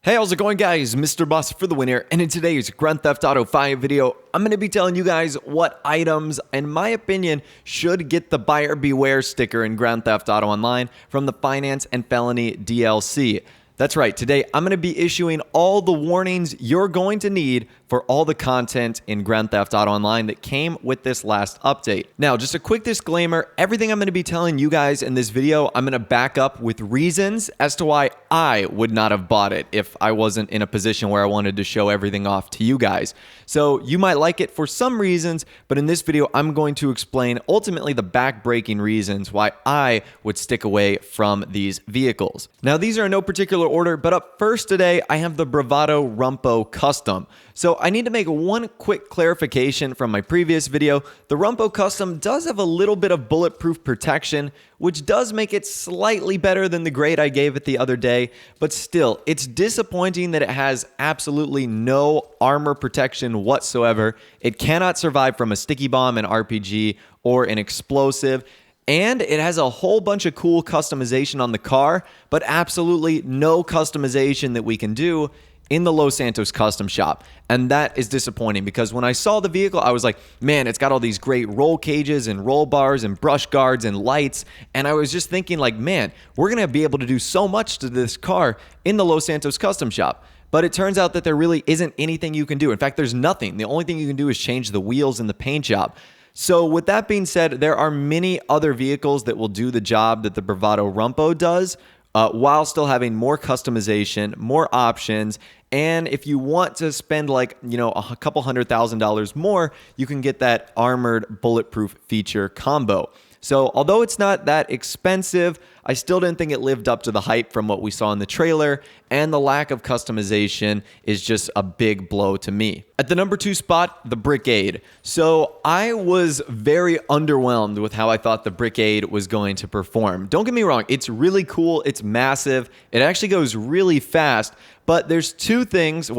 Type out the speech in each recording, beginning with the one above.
Hey, how's it going, guys? Mr. Boss for the win here, and in today's Grand Theft Auto 5 video, I'm going to be telling you guys what items, in my opinion, should get the buyer beware sticker in Grand Theft Auto Online from the Finance and Felony DLC. That's right, today I'm going to be issuing all the warnings you're going to need for all the content in Grand Theft Auto Online that came with this last update. Now, just a quick disclaimer, everything I'm going to be telling you guys in this video, I'm going to back up with reasons as to why I would not have bought it if I wasn't in a position where I wanted to show everything off to you guys. So you might like it for some reasons, but in this video, I'm going to explain ultimately the back-breaking reasons why I would stick away from these vehicles. Now, these are in no particular order, but up first today, I have the Bravado Rumbo Custom. So I need to make one quick clarification from my previous video. The Rumbo Custom does have a little bit of bulletproof protection, which does make it slightly better than the grade I gave it the other day, but still, it's disappointing that it has absolutely no armor protection whatsoever. It cannot survive from a sticky bomb, an RPG, or an explosive. And it has a whole bunch of cool customization on the car, but absolutely no customization that we can do in the Los Santos custom shop. And that is disappointing because when I saw the vehicle, I was like, man, it's got all these great roll cages and roll bars and brush guards and lights. And I was just thinking like, man, we're going to be able to do so much to this car in the Los Santos custom shop. But it turns out that there really isn't anything you can do. In fact, there's nothing. The only thing you can do is change the wheels in the paint job. So with that being said, there are many other vehicles that will do the job that the Bravado Rumbo does, while still having more customization, more options. And if you want to spend like, a couple $100,000 more, you can get that armored bulletproof feature combo. So although it's not that expensive, I still didn't think it lived up to the hype from what we saw in the trailer, and the lack of customization is just a big blow to me. At the number 2 spot, the Brigade. So I was very underwhelmed with how I thought the Brigade was going to perform. Don't get me wrong, it's really cool, it's massive, it actually goes really fast, but there's three things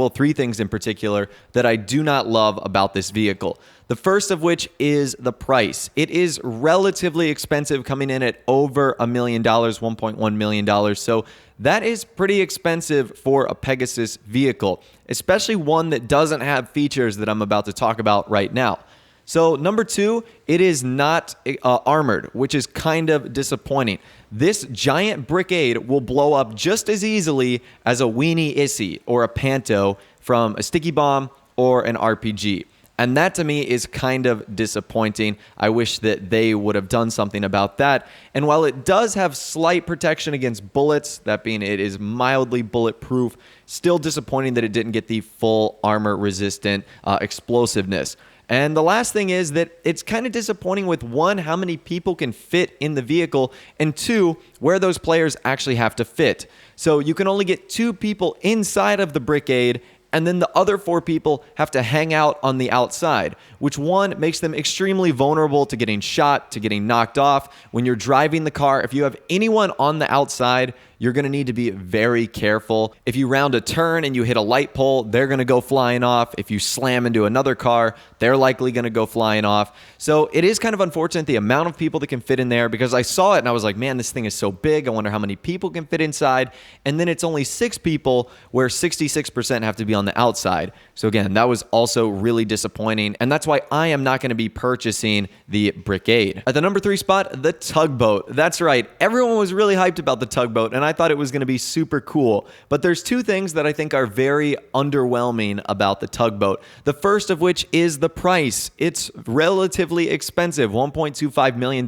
in particular that I do not love about this vehicle. The first of which is the price. It is relatively expensive, coming in at over $1 million, $1.1 million. So that is pretty expensive for a Pegasus vehicle, especially one that doesn't have features that I'm about to talk about right now. So number 2, it is not armored, which is kind of disappointing. This giant Brigade will blow up just as easily as a Weenie Issy or a Panto from a sticky bomb or an RPG. And that to me is kind of disappointing. I wish that they would have done something about that. And while it does have slight protection against bullets, that being it is mildly bulletproof, still disappointing that it didn't get the full armor resistant explosiveness. And the last thing is that it's kind of disappointing with 1, how many people can fit in the vehicle, and 2, where those players actually have to fit. So you can only get 2 people inside of the Brigade, and then the other 4 people have to hang out on the outside, which one makes them extremely vulnerable to getting shot, to getting knocked off. When you're driving the car, if you have anyone on the outside, you're going to need to be very careful. If you round a turn and you hit a light pole, they're going to go flying off. If you slam into another car, they're likely going to go flying off. So it is kind of unfortunate the amount of people that can fit in there, because I saw it and I was like, man, this thing is so big. I wonder how many people can fit inside. And then it's only 6 people, where 66% have to be on the outside. So again, that was also really disappointing. And that's why I am not going to be purchasing the Brigade. At the number 3 spot, the Tugboat. That's right. Everyone was really hyped about the Tugboat, and I thought it was going to be super cool. But there's 2 things that I think are very underwhelming about the Tugboat. The first of which is the price. It's relatively expensive, $1.25 million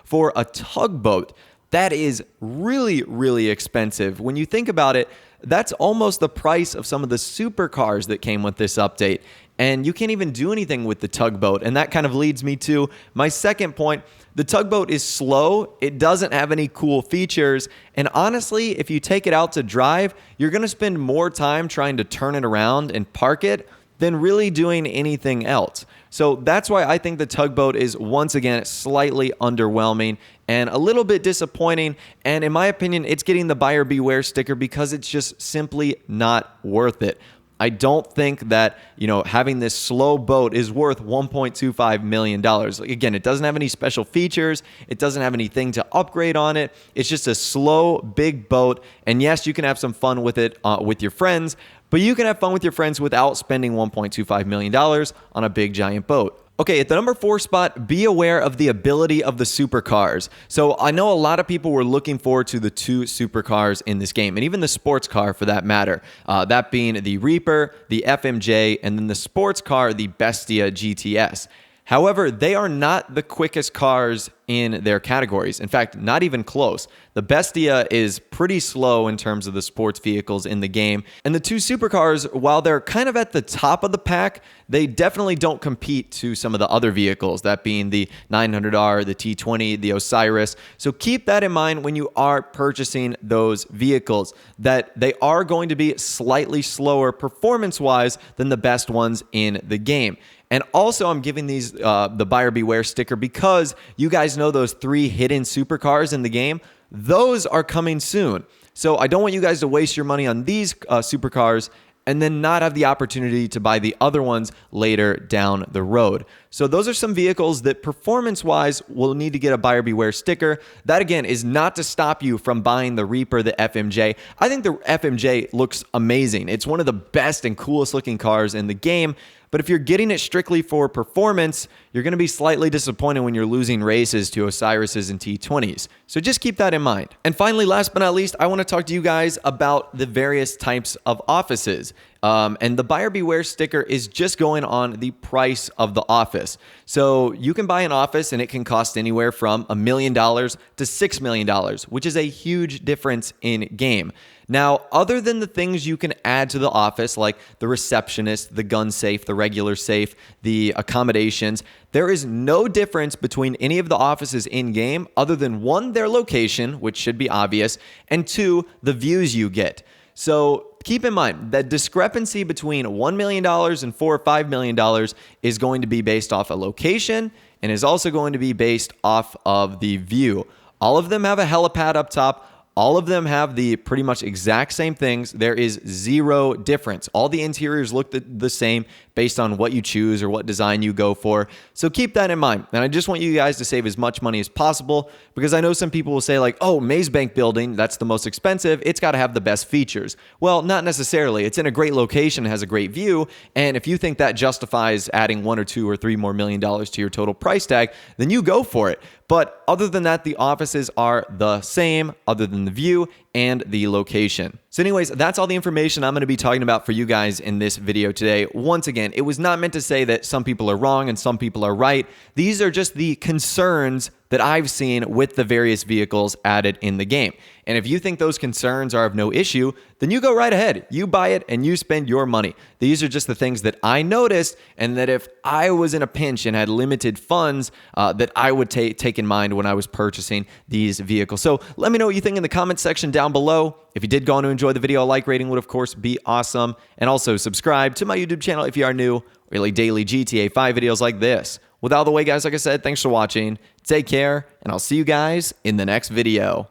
for a Tugboat. That is really, really expensive. When you think about it, that's almost the price of some of the supercars that came with this update. And you can't even do anything with the Tugboat. And that kind of leads me to my second point. The Tugboat is slow. It doesn't have any cool features. And honestly, if you take it out to drive, you're going to spend more time trying to turn it around and park it than really doing anything else. So that's why I think the Tugboat is, once again, slightly underwhelming and a little bit disappointing. And in my opinion, it's getting the buyer beware sticker because it's just simply not worth it. I don't think that, having this slow boat is worth $1.25 million. Again, it doesn't have any special features. It doesn't have anything to upgrade on it. It's just a slow, big boat. And yes, you can have some fun with it with your friends, but you can have fun with your friends without spending $1.25 million on a big, giant boat. Okay, at the number 4 spot, be aware of the ability of the supercars. So I know a lot of people were looking forward to the 2 supercars in this game, and even the sports car for that matter. That being the Reaper, the FMJ, and then the sports car, the Bestia GTS. However, they are not the quickest cars in their categories. In fact, not even close. The Bestia is pretty slow in terms of the sports vehicles in the game. And the 2 supercars, while they're kind of at the top of the pack, they definitely don't compete to some of the other vehicles, that being the 900R, the T20, the Osiris. So keep that in mind when you are purchasing those vehicles, that they are going to be slightly slower performance-wise than the best ones in the game. And also, I'm giving these the buyer beware sticker because you guys know those 3 hidden supercars in the game. Those are coming soon. So I don't want you guys to waste your money on these supercars and then not have the opportunity to buy the other ones later down the road. So those are some vehicles that performance-wise will need to get a buyer beware sticker. That, again, is not to stop you from buying the Reaper, the FMJ. I think the FMJ looks amazing. It's one of the best and coolest looking cars in the game. But if you're getting it strictly for performance, you're going to be slightly disappointed when you're losing races to Osiris's and T20s. So just keep that in mind. And finally, last but not least, I want to talk to you guys about the various types of offices. And the buyer beware sticker is just going on the price of the office. So you can buy an office and it can cost anywhere from $1 million to $6 million, which is a huge difference in game. Now, other than the things you can add to the office, like the receptionist, the gun safe, the regular safe, the accommodations, there is no difference between any of the offices in game other than 1, their location, which should be obvious, and 2, the views you get. So keep in mind that discrepancy between $1 million and $4 or $5 million is going to be based off a location and is also going to be based off of the view. All of them have a helipad up top. All of them have the pretty much exact same things. There is zero difference. All the interiors look the same based on what you choose or what design you go for. So keep that in mind. And I just want you guys to save as much money as possible because I know some people will say like, oh, Maze Bank building, that's the most expensive. It's got to have the best features. Well, not necessarily. It's in a great location, has a great view. And if you think that justifies adding $1 or $2 or $3 more million to your total price tag, then you go for it. But other than that, the offices are the same other than the view and the location. So anyways, that's all the information I'm going to be talking about for you guys in this video today. Once again, it was not meant to say that some people are wrong and some people are right. These are just the concerns that I've seen with the various vehicles added in the game. And if you think those concerns are of no issue, then you go right ahead. You buy it and you spend your money. These are just the things that I noticed and that if I was in a pinch and had limited funds, that I would take in mind when I was purchasing these vehicles. So let me know what you think in the comment section down below. If you did go on to enjoy the video, a like rating would of course be awesome. And also subscribe to my YouTube channel if you are new. Really daily GTA 5 videos like this. With all the way, guys, like I said, thanks for watching. Take care, and I'll see you guys in the next video.